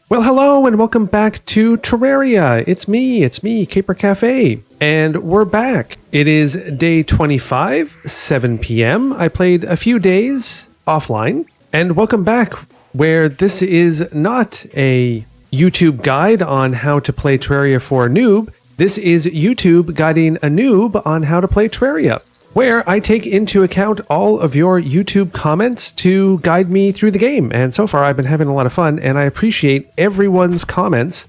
Well, hello and welcome back to Terraria. It's me, Caper Cafe, and we're back. It is day 25, 7 p.m. I played a few days offline, and welcome back where this is not a YouTube guide on how to play Terraria for a noob. This is YouTube guiding a noob on how to play Terraria, where I take into account all of your YouTube comments to guide me through the game. And so far, I've been having a lot of fun, and I appreciate everyone's comments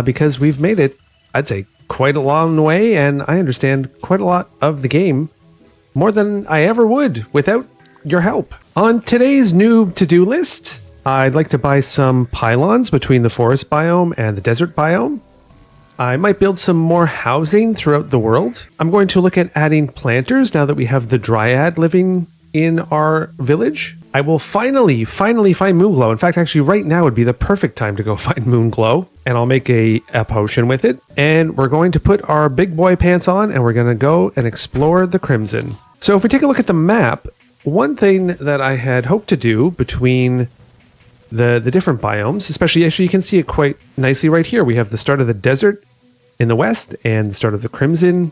because we've made it, I'd say, quite a long way, and I understand quite a lot of the game, more than I ever would without your help. On today's noob to-do list, I'd like to buy some pylons between the forest biome and the desert biome. I might build some more housing throughout the world. I'm going to look at adding planters now that we have the dryad living in our village. I will finally find Moonglow. In fact, actually right now would be the perfect time to go find Moonglow. And I'll make a potion with it. And we're going to put our big boy pants on and we're going to go and explore the Crimson. So if we take a look at the map, one thing that I had hoped to do between the different biomes, especially actually you can see it quite nicely right here. We have the start of the desert in the west and the start of the Crimson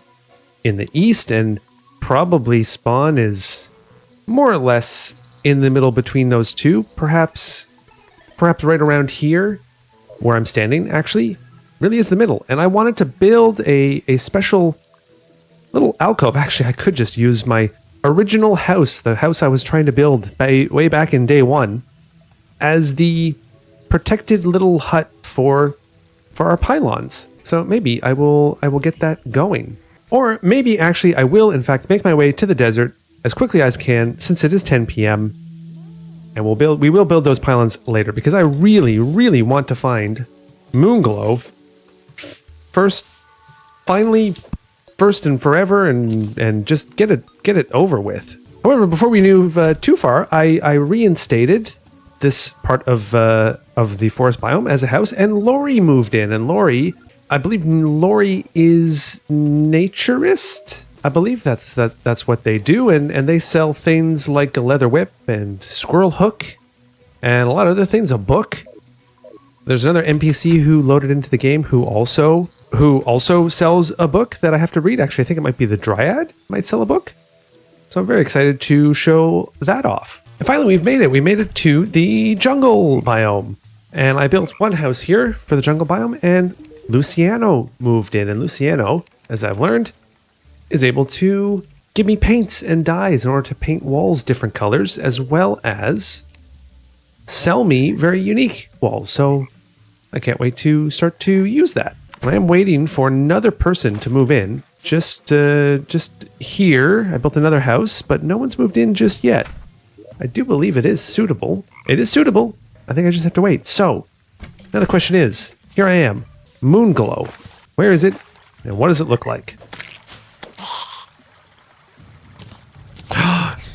in the east, and probably spawn is more or less in the middle between those two. Perhaps right around here where I'm standing actually really is the middle. And I wanted to build a special little alcove. Actually, I could just use my original house, the house I was trying to build way back in day one, as the protected little hut for our pylons. So maybe I will get that going. Or maybe actually I will in fact make my way to the desert as quickly as I can, since it is 10 p.m. and we will build those pylons later, because I really want to find Moonglow first and forever, and just get it over with. However, before we move too far, I reinstated this part of the forest biome as a house, and Lori moved in. And Lori, I believe Lori is naturist. I believe that's what they do, and they sell things like a leather whip and squirrel hook and a lot of other things, a book. There's another NPC who loaded into the game who also sells a book that I have to read. Actually, I think it might be the Dryad might sell a book. So I'm very excited to show that off. And finally, we've made it. We made it to the jungle biome. And I built one house here for the jungle biome, and Luciano moved in. And Luciano, as I've learned, is able to give me paints and dyes in order to paint walls different colors, as well as sell me very unique walls. So I can't wait to start to use that. I am waiting for another person to move in. Just here, I built another house, but no one's moved in just yet. I do believe it is suitable. It is suitable. I think I just have to wait. So, now the question is, here I am, Moonglow. Where is it, and what does it look like?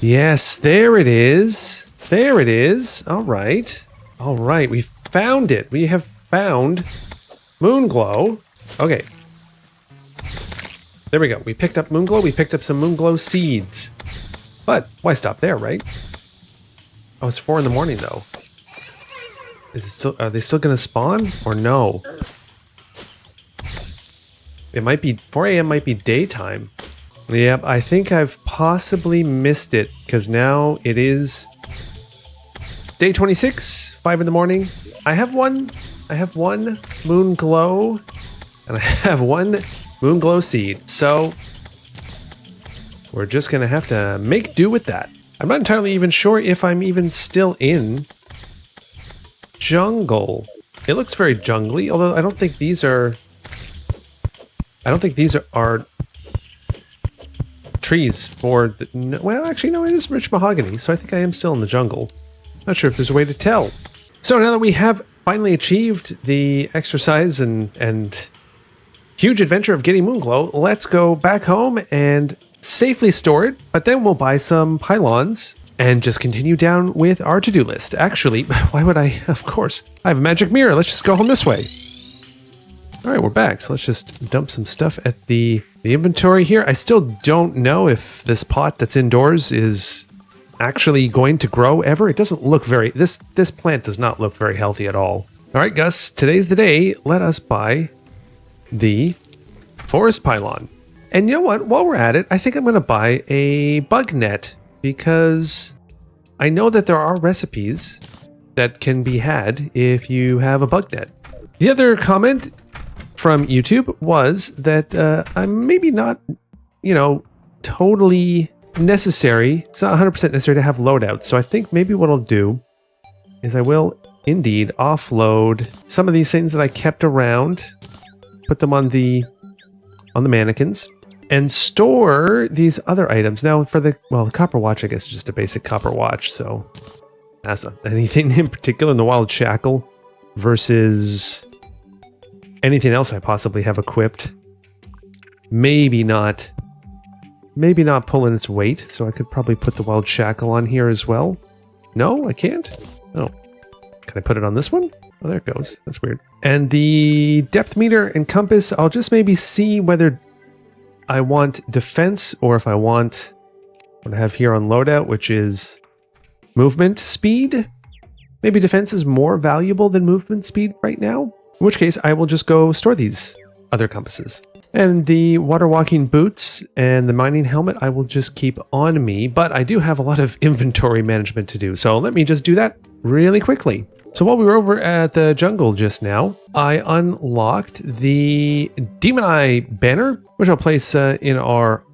Yes, there it is. There it is. All right. All right, we found it. We have found Moonglow. Okay. There we go. We picked up Moonglow. We picked up some Moonglow seeds. But why stop there, right? Oh, it's 4 in the morning though. Is it still? Are they still going to spawn or no? It might be 4 a.m. might be daytime. Yep, I think I've possibly missed it, because now it is day 26, 5 in the morning. I have one Moonglow, and I have one Moonglow seed. So we're just gonna have to make do with that. I'm not entirely even sure if I'm even still in jungle. It looks very jungly, although I don't think these are trees for the, well, actually no, it is rich mahogany, so I think I am still in the jungle. Not sure if there's a way to tell. So now that we have finally achieved the exercise and huge adventure of getting Moonglow, let's go back home and safely store it, but then we'll buy some pylons and just continue down with our to-do list. Actually, why would I? Of course, I have a magic mirror. Let's just go home this way. All right, we're back. So let's just dump some stuff at the inventory here. I still don't know if this pot that's indoors is actually going to grow ever. It doesn't look very, this plant does not look very healthy at all. All right, Gus, today's the day. Let us buy the forest pylon. And you know what? While we're at it, I think I'm going to buy a bug net because I know that there are recipes that can be had if you have a bug net. The other comment from YouTube was that I'm maybe not, totally necessary. It's not 100% necessary to have loadouts. So I think maybe what I'll do is I will indeed offload some of these things that I kept around, put them on the mannequins, and store these other items. Now for the copper watch, I guess is just a basic copper watch. So that's not anything in particular in the wild shackle versus anything else I possibly have equipped. Maybe not pulling its weight, so I could probably put the wild shackle on here as well. No, I can't? Oh. Can I put it on this one? Oh, there it goes. That's weird. And the depth meter and compass, I'll just maybe see whether I want defense or if I want what I have here on loadout, which is movement speed. Maybe defense is more valuable than movement speed right now. In which case, I will just go store these other compasses. And the water walking boots and the mining helmet, I will just keep on me. But I do have a lot of inventory management to do. So let me just do that really quickly. So while we were over at the jungle just now, I unlocked the Demon Eye banner, which I'll place in our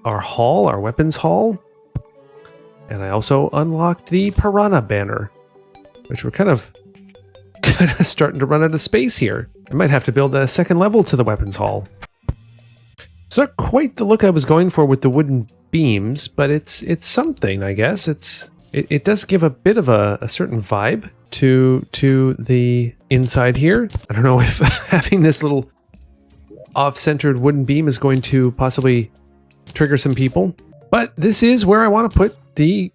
hall, our weapons hall. And I also unlocked the Piranha banner, which we're kind of starting to run out of space here. I might have to build a second level to the weapons hall. It's not quite the look I was going for with the wooden beams, but it's something, I guess. It does give a bit of a certain vibe to the inside here. I don't know if having this little off-centered wooden beam is going to possibly trigger some people, but this is where I want to put the...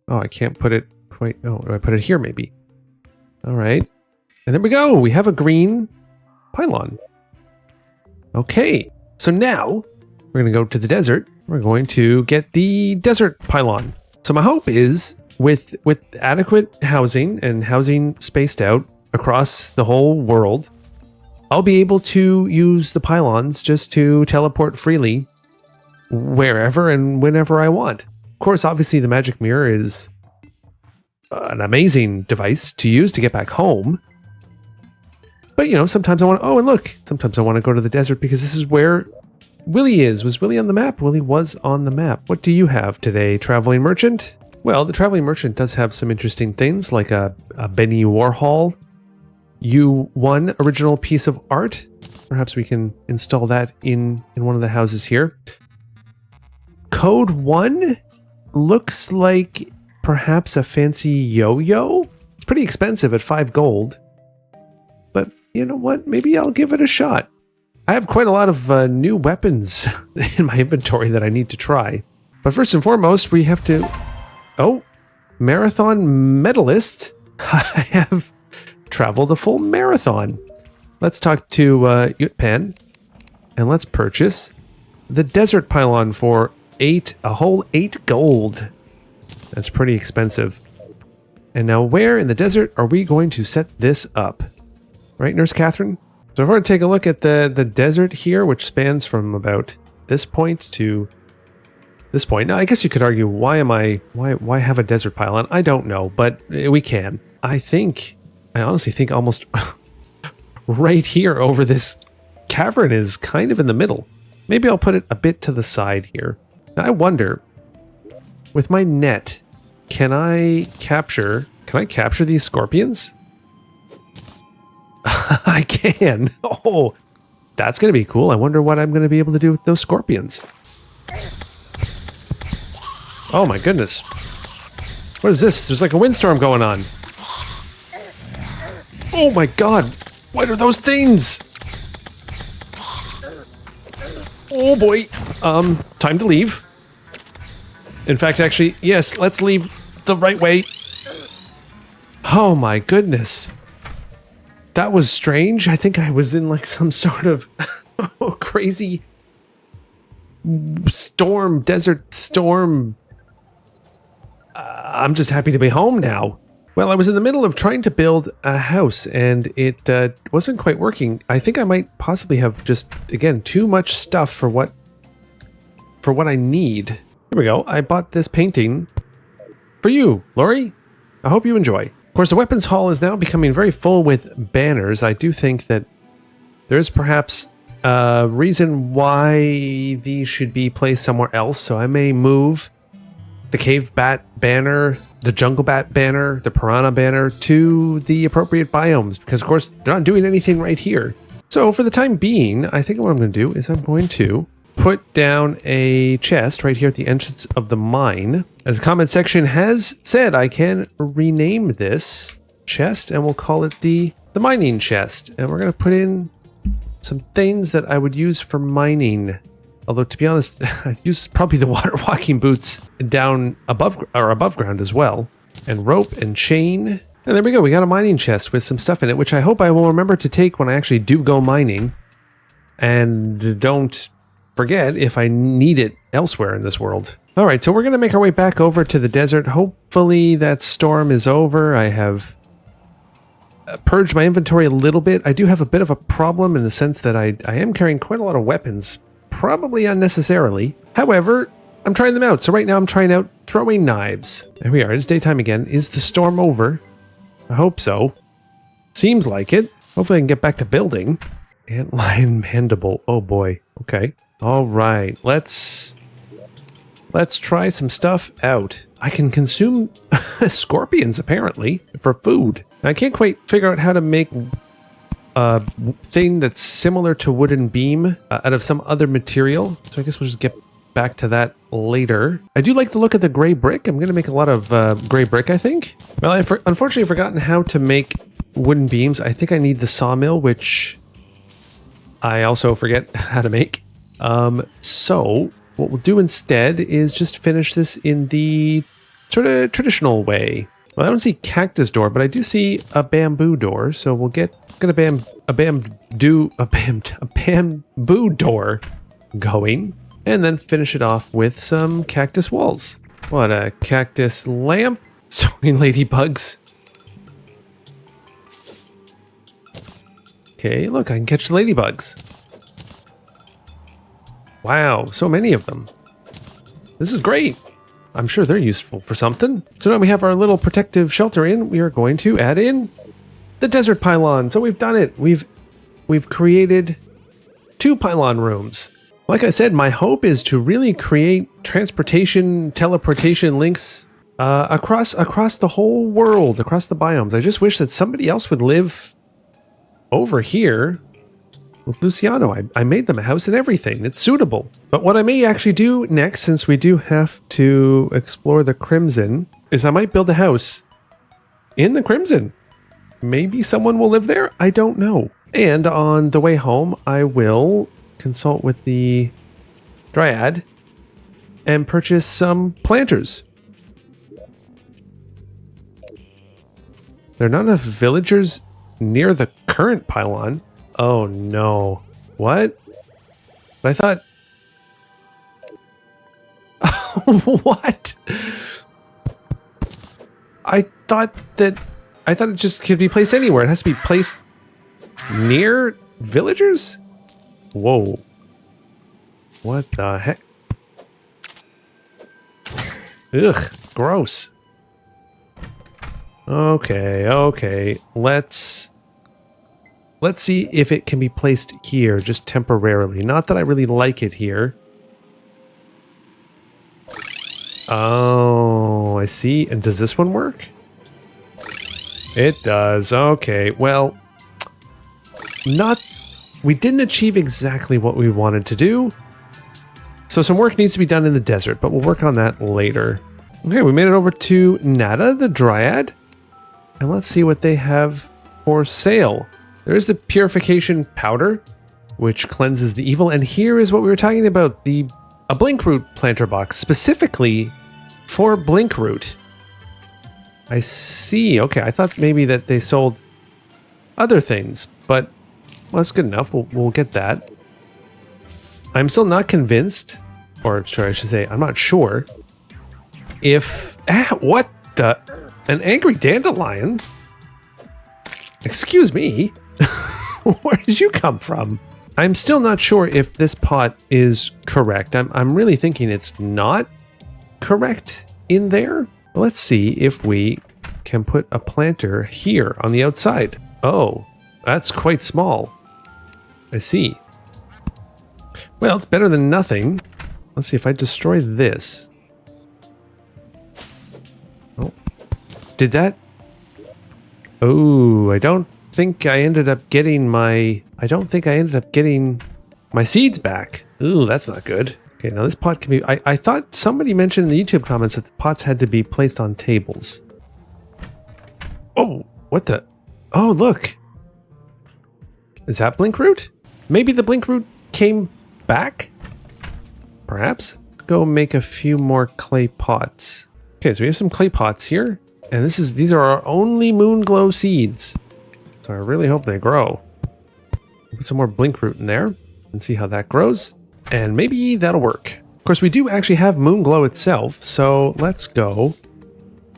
Oh, I can't put it quite... Oh, do I put it here maybe? All right. And there we go. We have a green pylon. Okay. So now we're going to go to the desert. We're going to get the desert pylon. So my hope is with adequate housing and housing spaced out across the whole world, I'll be able to use the pylons just to teleport freely wherever and whenever I want. Of course, obviously the magic mirror is an amazing device to use to get back home. But, sometimes I want to... Oh, and look! Sometimes I want to go to the desert because this is where Willie is. Was Willie on the map? Willie was on the map. What do you have today, Traveling Merchant? Well, the Traveling Merchant does have some interesting things, like a Benny Warhol U1 original piece of art. Perhaps we can install that in one of the houses here. Code 1 looks like perhaps a fancy yo-yo. It's pretty expensive at 5 gold. But you know what? Maybe I'll give it a shot. I have quite a lot of new weapons in my inventory that I need to try. But first and foremost, we have to... Oh, marathon medalist. I have traveled a full marathon. Let's talk to Yutpan, and let's purchase the desert pylon for a whole 8 gold. That's pretty expensive. And now where in the desert are we going to set this up? Right, Nurse Catherine? So if we're going to take a look at the desert here, which spans from about this point to this point. Now, I guess you could argue, why have a desert pylon? I don't know, but we can. I honestly think almost right here over this cavern is kind of in the middle. Maybe I'll put it a bit to the side here. Now, I wonder, with my net, can I capture these scorpions? I can. Oh, that's going to be cool. I wonder what I'm going to be able to do with those scorpions. Oh my goodness. What is this? There's like a windstorm going on. Oh my god. What are those things? Oh boy. Time to leave. In fact, actually, yes, let's leave the right way. Oh my goodness. That was strange. I think I was in like some sort of crazy desert storm. I'm just happy to be home now. Well, I was in the middle of trying to build a house and it wasn't quite working. I think I might possibly have just, again, too much stuff for what I need. Here we go. I bought this painting for you, Lori. I hope you enjoy. Of course, the weapons hall is now becoming very full with banners. I do think that there's perhaps a reason why these should be placed somewhere else. So I may move the cave bat banner, the jungle bat banner, the piranha banner to the appropriate biomes, because of course they're not doing anything right here. So for the time being, I think what I'm going to do is I'm going to put down a chest right here at the entrance of the mine. As the comment section has said, I can rename this chest and we'll call it the mining chest. And we're going to put in some things that I would use for mining. Although, to be honest, I'd use probably the water walking boots down above ground as well. And rope and chain. And there we go. We got a mining chest with some stuff in it, which I hope I will remember to take when I actually do go mining. And don't forget if I need it elsewhere in this world. All right, so we're going to make our way back over to the desert. Hopefully that storm is over. I have purged my inventory a little bit. I do have a bit of a problem in the sense that I am carrying quite a lot of weapons. Probably unnecessarily. However, I'm trying them out. So right now I'm trying out throwing knives. There we are. It's daytime again. Is the storm over? I hope so. Seems like it. Hopefully I can get back to building. Antlion mandible. Oh boy. Okay. All right. Let's try some stuff out. I can consume scorpions apparently for food. I can't quite figure out how to make a thing that's similar to wooden beam out of some other material. So I guess we'll just get back to that later. I do like the look of the gray brick. I'm going to make a lot of gray brick, I think. Well, I've unfortunately forgotten how to make wooden beams. I think I need the sawmill, which I also forget how to make. So what we'll do instead is just finish this in the sort of traditional way. Well, I don't see cactus door, but I do see a bamboo door. So we'll get a bamboo door going, and then finish it off with some cactus walls. What a cactus lamp! Sewing ladybugs. Okay, look, I can catch the ladybugs. Wow, so many of them. This is great. I'm sure they're useful for something. So now we have our little protective shelter in. We are going to add in the desert pylon. So we've done it. We've created 2 pylon rooms. Like I said, my hope is to really create teleportation links across the whole world, across the biomes. I just wish that somebody else would live over here with Luciano. I made them a house and everything. It's suitable. But what I may actually do next, since we do have to explore the Crimson, is I might build a house in the Crimson. Maybe someone will live there? I don't know. And on the way home, I will consult with the Dryad and purchase some planters. There are not enough villagers near the current pylon. Oh no. What? But I thought... What? I thought it just could be placed anywhere. It has to be placed near villagers? Whoa. What the heck? Ugh, gross. Okay. Let's see if it can be placed here, just temporarily. Not that I really like it here. Oh, I see. And does this one work? It does. Okay, well, we didn't achieve exactly what we wanted to do. So some work needs to be done in the desert, but we'll work on that later. Okay, we made it over to Nada, the Dryad. And let's see what they have for sale. There is the purification powder, which cleanses the evil. And here is what we were talking about, a blink root planter box, specifically for blink root. I see. Okay, I thought maybe that they sold other things, but well, that's good enough. We'll get that. I'm still not convinced, or sorry, I should say, I'm not sure if... what the... An angry dandelion? Excuse me? Where did you come from? I'm still not sure if this pot is correct. I'm really thinking it's not correct in there. Let's see if we can put a planter here on the outside. Oh, that's quite small. I see. Well, it's better than nothing. Let's see if I destroy this. Oh, did that? Oh, I don't think I ended up getting my... I don't think I ended up getting my seeds back. Ooh, that's not good. Okay, now this pot can be... I thought somebody mentioned in the YouTube comments that the pots had to be placed on tables. Oh, what the... Oh, look. Is that blink root? Maybe the blink root came back? Perhaps? Let's go make a few more clay pots. Okay, so we have some clay pots here. And these are our only moon glow seeds. So I really hope they grow. Put some more blink root in there and see how that grows. And maybe that'll work. Of course, we do actually have moon glow itself. So let's go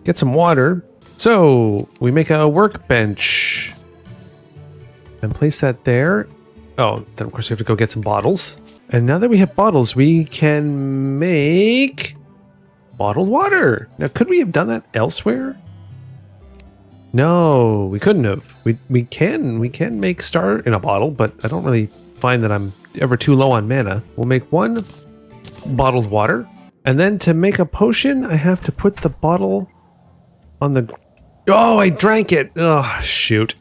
get some water. So we make a workbench and place that there. Oh, then of course we have to go get some bottles. And now that we have bottles, we can make bottled water. Now, could we have done that elsewhere? No, we couldn't have. We can make star in a bottle, but I don't really find that I'm ever too low on mana. We'll make one bottled water. And then to make a potion, I have to put the bottle on the... Oh, I drank it. Oh, shoot.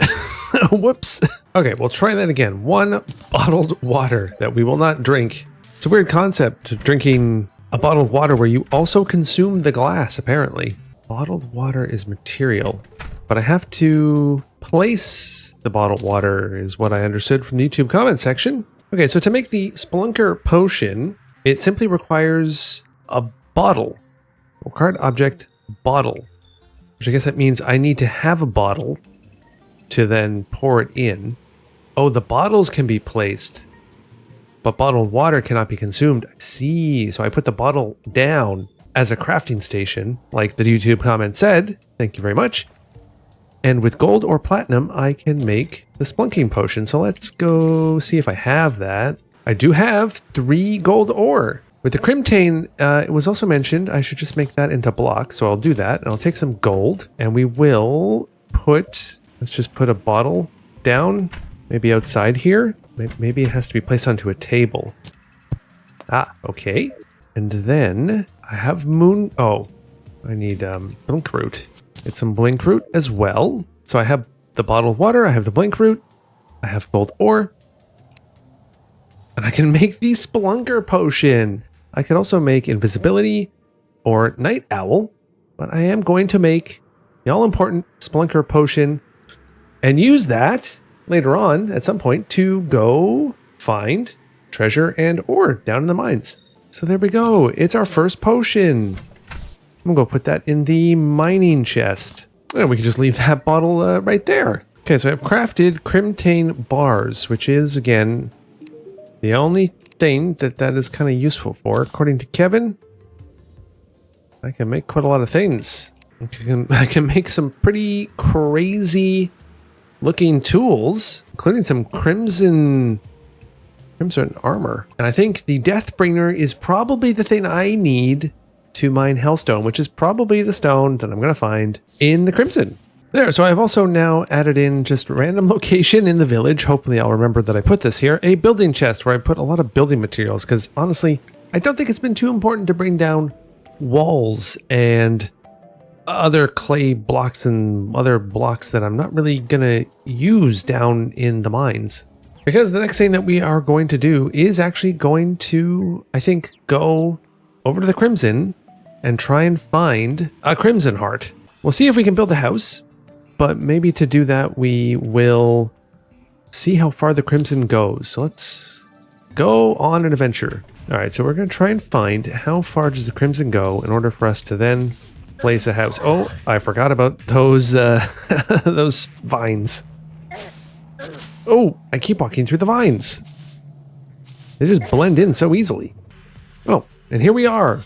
Whoops. Okay, we'll try that again. One bottled water that we will not drink. It's a weird concept, drinking a bottled water where you also consume the glass, apparently. Bottled water is material, but I have to place the bottled water is what I understood from the YouTube comment section. Okay, so to make the Spelunker potion, it simply requires a bottle. Required object, bottle. Which I guess that means I need to have a bottle to then pour it in. Oh, the bottles can be placed, but bottled water cannot be consumed. I see. So I put the bottle down as a crafting station, like the YouTube comment said. Thank you very much. And with gold or platinum, I can make the Splunking potion. So let's go see if I have that. I do have 3 gold ore. With the Crimtane, it was also mentioned I should just make that into blocks. So I'll do that, and I'll take some gold, and we will put... Let's just put a bottle down, maybe outside here. Maybe it has to be placed onto a table. Ah, okay. And then I have moon... Oh, I need blink root. Get some blink root as well. So I have the bottled water, I have the blink root, I have gold ore, and I can make the Spelunker potion. I could also make invisibility or night owl, but I am going to make the all-important Spelunker potion and use that later on at some point to go find treasure and ore down in the mines. So there we go. It's our first potion. I'm gonna go put that in the mining chest. And we can just leave that bottle right there. Okay, so I've crafted Crimtane bars, which is, again, the only thing that is kind of useful for. According to Kevin, I can make quite a lot of things. I can make some pretty crazy looking tools, including some crimson armor. And I think the Deathbringer is probably the thing I need to mine Hellstone, which is probably the stone that I'm going to find in the Crimson. There, so I've also now added in just random location in the village. Hopefully I'll remember that I put this here. A building chest where I put a lot of building materials, because honestly, I don't think it's been too important to bring down walls and other clay blocks and other blocks that I'm not really gonna use down in the mines. Because the next thing that we are going to do is actually going to, I think, go over to the Crimson and try and find a Crimson Heart. We'll see if we can build a house, but maybe to do that we will see how far the Crimson goes. So let's go on an adventure. All right, so we're gonna try and find how far does the Crimson go in order for us to then place a house. Oh, I forgot about those those vines. Oh, I keep walking through the vines. They just blend in so easily. Oh, and here we are.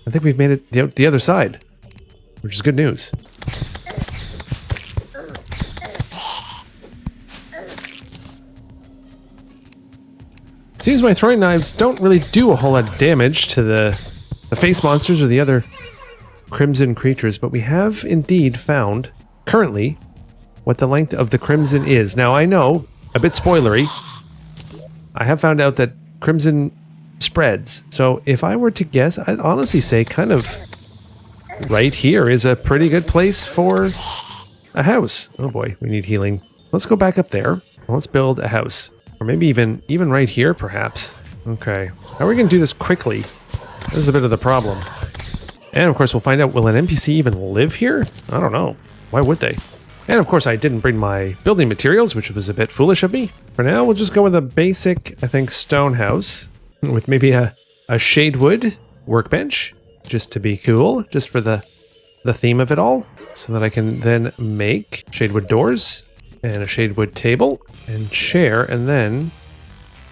I think we've made it the other side, which is good news. Seems my throwing knives don't really do a whole lot of damage to the face monsters or the other crimson creatures, but we have indeed found, currently, what the length of the crimson is. Now, I know, a bit spoilery, I have found out that crimson spreads. So if I were to guess, I'd honestly say kind of right here is a pretty good place for a house. Oh boy, we need healing. Let's go back up there. Let's build a house. Or maybe even right here, perhaps. Okay. How are we going to do this quickly? This is a bit of the problem. And of course, we'll find out, will an NPC even live here? I don't know. Why would they? And of course, I didn't bring my building materials, which was a bit foolish of me. For now, we'll just go with a basic, I think, stone house with maybe a shadewood workbench, just to be cool, just for the theme of it all, so that I can then make shadewood doors and a shadewood table and chair, and then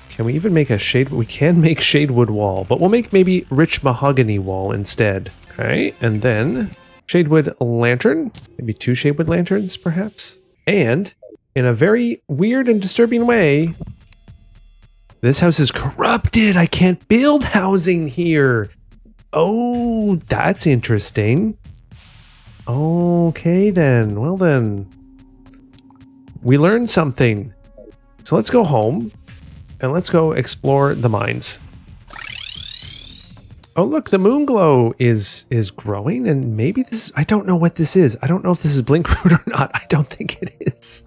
can we even make a shade? We can make shadewood wall, but we'll make maybe rich mahogany wall instead. Okay, and then shadewood lantern, maybe 2 shadewood lanterns, perhaps. And in a very weird and disturbing way, this house is corrupted. I can't build housing here. Oh, that's interesting. Okay, then. Well, then. We learned something. So let's go home and let's go explore the mines. Oh, look, the moon glow is growing, and maybe this, I don't know what this is. I don't know if this is Blinkroot or not. I don't think it is.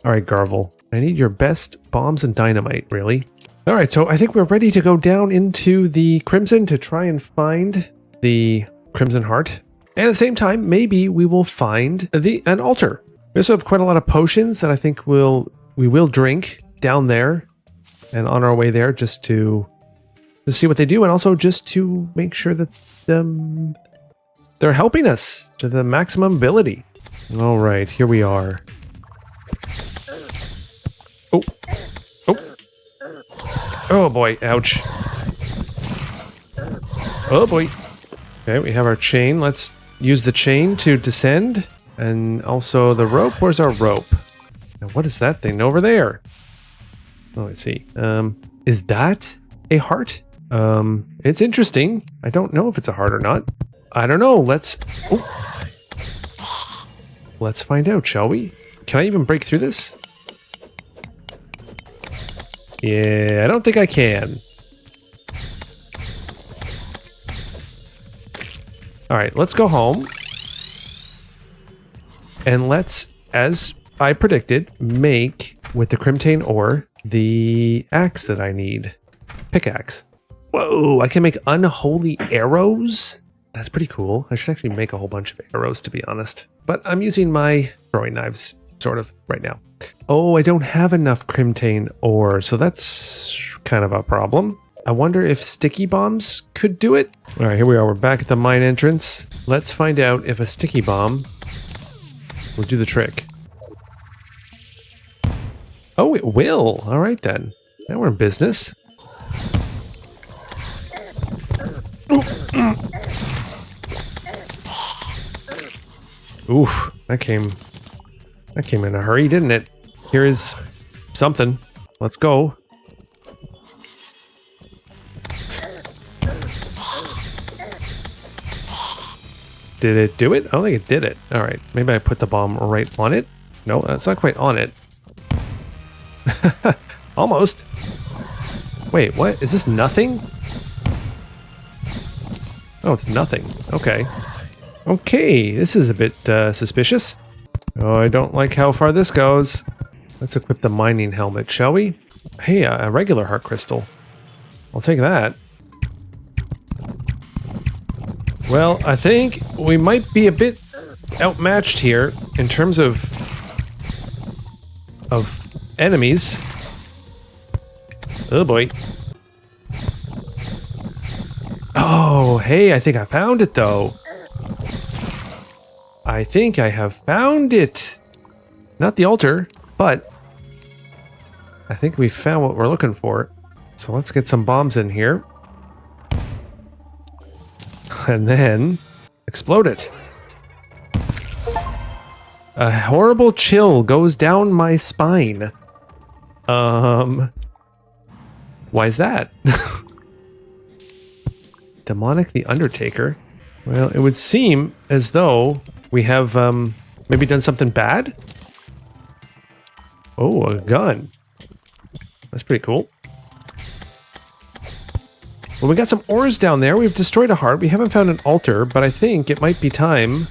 All right, Garvel, I need your best bombs and dynamite, really. All right, so I think we're ready to go down into the Crimson to try and find the Crimson Heart. And at the same time, maybe we will find an altar. We also have quite a lot of potions that I think we will drink down there and on our way there, just to see what they do, and also just to make sure that they're helping us to the maximum ability. All right, here we are. Oh, oh, oh boy! Ouch! Oh boy! Okay, we have our chain. Let's use the chain to descend, and also the rope. Where's our rope? Now, what is that thing over there? Oh, I see. Is that a heart? It's interesting. I don't know if it's a heart or not. I don't know. Let's find out, shall we? Can I even break through this? Yeah, I don't think I can. All right, let's go home. And let's, as I predicted, make with the Crimtane ore the axe that I need. Pickaxe. Whoa, I can make unholy arrows? That's pretty cool. I should actually make a whole bunch of arrows, to be honest. But I'm using my throwing knives, sort of, right now. Oh, I don't have enough Crimtane ore, so that's kind of a problem. I wonder if sticky bombs could do it? All right, here we are. We're back at the mine entrance. Let's find out if a sticky bomb will do the trick. Oh, it will. All right, then. Now we're in business. Oof, that came in a hurry, didn't it? Here is something. Let's go. Did it do it? I don't think it did it. All right, maybe I put the bomb right on it. No, that's not quite on it. Almost. Wait, what? Is this nothing? Oh, it's nothing. Okay. Okay, this is a bit suspicious. Oh, I don't like how far this goes. Let's equip the mining helmet, shall we? Hey, a regular heart crystal. I'll take that. Well, I think we might be a bit outmatched here in terms of enemies. Oh boy. Oh, hey, I think I found it though. I think I have found it. Not the altar, but I think we found what we're looking for. So let's get some bombs in here. And then explode it. A horrible chill goes down my spine. What Why is that? Demonic the Undertaker. Well, it would seem as though we have maybe done something bad. Oh, a gun. That's pretty cool. Well, we got some ores down there. We've destroyed a heart. We haven't found an altar, but I think it might be time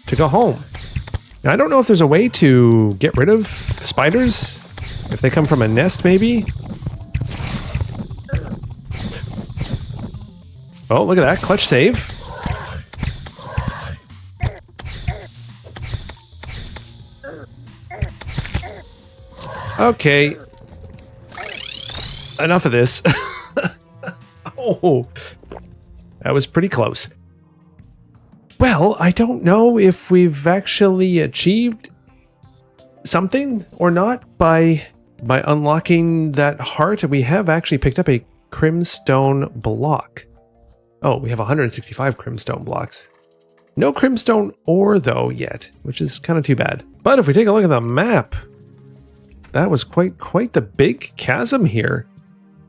to go home. Now, I don't know if there's a way to get rid of spiders. If they come from a nest, maybe. Oh, look at that. Clutch save. Okay. Enough of this. Oh, that was pretty close. Well, I don't know if we've actually achieved something or not by unlocking that heart. We have actually picked up a crimstone block. Oh, we have 165 crimstone blocks. No crimstone ore, though, yet, which is kind of too bad. But if we take a look at the map, that was quite the big chasm here.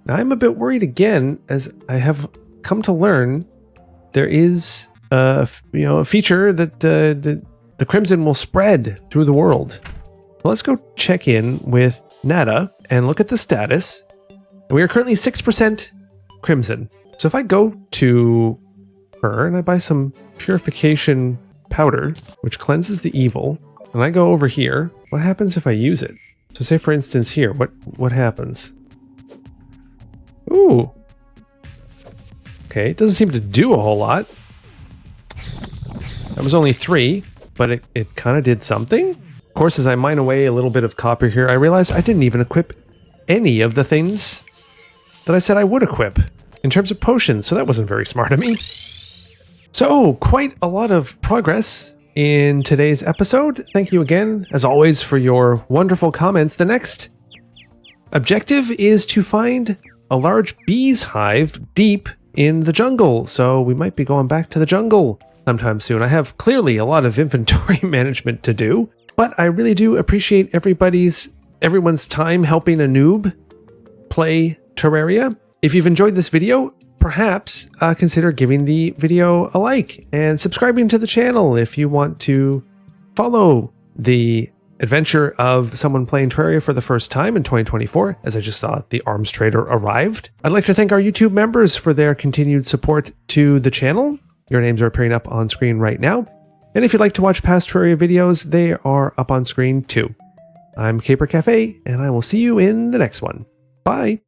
Now, I'm a bit worried again, as I have come to learn there is a feature that the crimson will spread through the world. So let's go check in with Nada and look at the status. We are currently 6% crimson. So if I go to her and I buy some purification powder, which cleanses the evil, and I go over here, what happens if I use it? So say for instance here, what happens? Ooh. Okay, it doesn't seem to do a whole lot. That was only 3, but it kind of did something. Of course, as I mine away a little bit of copper here, I realized I didn't even equip any of the things that I said I would equip in terms of potions, so that wasn't very smart of me. So, quite a lot of progress in today's episode. Thank you again, as always, for your wonderful comments. The next objective is to find a large bee's hive deep in the jungle, so we might be going back to the jungle sometime soon. I have clearly a lot of inventory management to do, but I really do appreciate everyone's time helping a noob play Terraria. If you've enjoyed this video, perhaps consider giving the video a like and subscribing to the channel if you want to follow the adventure of someone playing Terraria for the first time in 2024, as I just saw the arms trader arrived. I'd like to thank our YouTube members for their continued support to the channel. Your names are appearing up on screen right now. And if you'd like to watch past Terraria videos, they are up on screen too. I'm Caper Cafe, and I will see you in the next one. Bye!